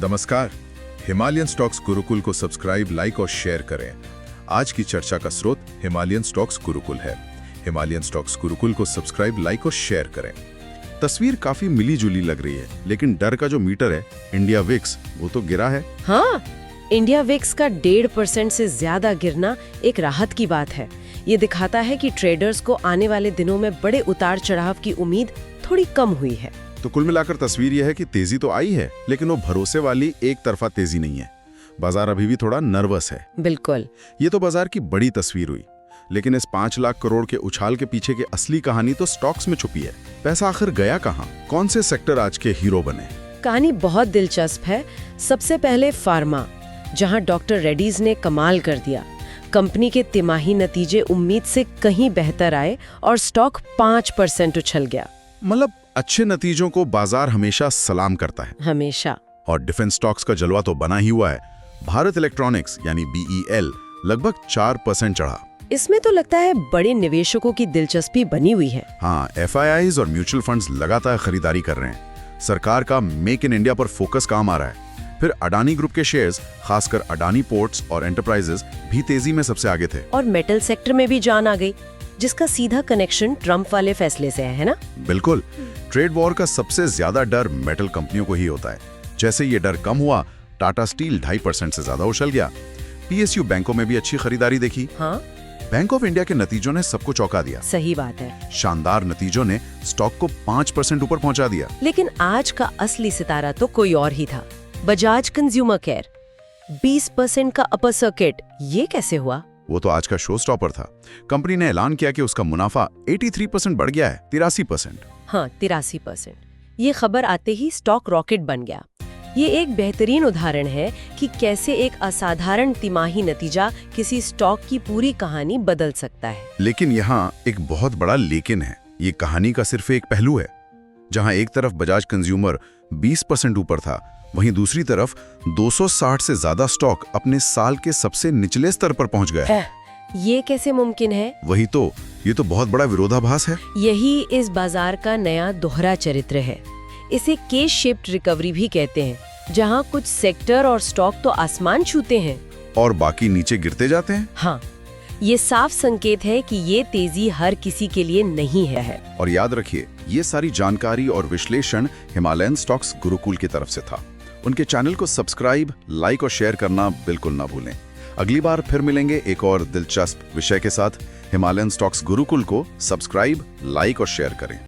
नमस्कार। Himalayan stocks Gurukul को subscribe, like और शेयर करें। आज की चर्चा का स्रोत हिमालयन स्टॉक्स गुरुकुल है। हिमालयन स्टॉक्स गुरुकुल को सब्सक्राइब, लाइक और शेयर करें। तस्वीर काफी मिली जुली लग रही है, लेकिन डर का जो मीटर है इंडिया विक्स, वो तो गिरा है। हाँ, इंडिया विक्स का 1.5% से ज्यादा गिरना एक राहत की बात है। ये दिखाता है कि ट्रेडर्स को आने वाले दिनों में बड़े उतार चढ़ाव की उम्मीद थोड़ी कम हुई है। तो कुल मिलाकर तस्वीर यह है कि तेजी तो आई है, लेकिन वो भरोसे वाली एक तरफा तेजी नहीं है। बाजार अभी भी थोड़ा नर्वस है। बिल्कुल। ये तो बाजार की बड़ी तस्वीर हुई, लेकिन इस 5 लाख करोड़ के उछाल के पीछे की असली कहानी तो स्टॉक्स में छुपी है। पैसा आखिर गया कहाँ? कौन से सेक्टर आज के हीरो बने? कहानी बहुत दिलचस्प है। सबसे पहले फार्मा, जहां डॉक्टर रेड्डीज ने कमाल कर दिया। कंपनी के तिमाही नतीजे उम्मीद से कहीं बेहतर आए और स्टॉक 5% उछल गया। मतलब अच्छे नतीजों को बाजार हमेशा सलाम करता है। हमेशा। और डिफेंस स्टॉक्स का जलवा तो बना ही हुआ है। भारत इलेक्ट्रॉनिक्स यानी BEL लगभग 4% चढ़ा। इसमें तो लगता है बड़े निवेशकों की दिलचस्पी बनी हुई है। हाँ, FIIs और म्यूचुअल फंड्स लगातार खरीदारी कर रहे हैं। सरकार का मेक इन इंडिया पर फोकस काम आ रहा है। फिर अडानी ग्रुप के शेयर्स, खासकर अडानी पोर्ट्स और एंटरप्राइजेस भी तेजी में सबसे आगे थे। और मेटल सेक्टर में भी जान आ गई, जिसका सीधा कनेक्शन ट्रम्प वाले फैसले से है ना? बिल्कुल। ट्रेड वॉर का सबसे ज्यादा डर मेटल कंपनियों को ही होता है। जैसे ये डर कम हुआ, टाटा स्टील 2.5% से ज्यादा उछल गया। PSU बैंकों में भी अच्छी खरीदारी देखी। हाँ? बैंक ऑफ इंडिया के नतीजों ने सबको चौंका दिया। सही बात है। शानदार नतीजों ने स्टॉक को 5% ऊपर पहुंचा दिया। लेकिन आज का असली सितारा तो कोई और ही था। बजाज कंज्यूमर केयर 20% का अपर सर्किट, ये कैसे हुआ? वो तो आज का शो स्टॉपर था। कंपनी ने ऐलान किया कि उसका मुनाफा 83% बढ़ गया है, 83%। हाँ, 83%। ये खबर आते ही स्टॉक रॉकेट बन गया। ये एक बेहतरीन उदाहरण है कि कैसे एक असाधारण तिमाही नतीजा किसी स्टॉक की पूरी कहानी बदल सकता है। लेकिन यहाँ एक बहुत बड़ा लेकिन है। ये कहानी का सिर्फ एक पहलू है। जहाँ एक तरफ बजाज कंज्यूमर 20% ऊपर था, वहीं दूसरी तरफ 260 से ज्यादा स्टॉक अपने साल के सबसे निचले स्तर पर पहुंच गए। ये कैसे मुमकिन है? वही तो, ये तो बहुत बड़ा विरोधाभास है। यही इस बाजार का नया दोहरा चरित्र है। इसे के शेप्ड रिकवरी भी कहते हैं, जहां कुछ सेक्टर और स्टॉक तो आसमान छूते हैं और बाकी नीचे गिरते जाते हैं। हाँ, ये साफ संकेत है कि ये तेजी हर किसी के लिए नहीं है। और याद रखिए, ये सारी जानकारी और विश्लेषण हिमालयन स्टॉक्स गुरुकुल की तरफ से था। उनके चैनल को सब्सक्राइब, लाइक और शेयर करना बिल्कुल ना भूलें। अगली बार फिर मिलेंगे एक और दिलचस्प विषय के साथ। हिमालयन स्टॉक्स गुरुकुल को सब्सक्राइब, लाइक और शेयर करें।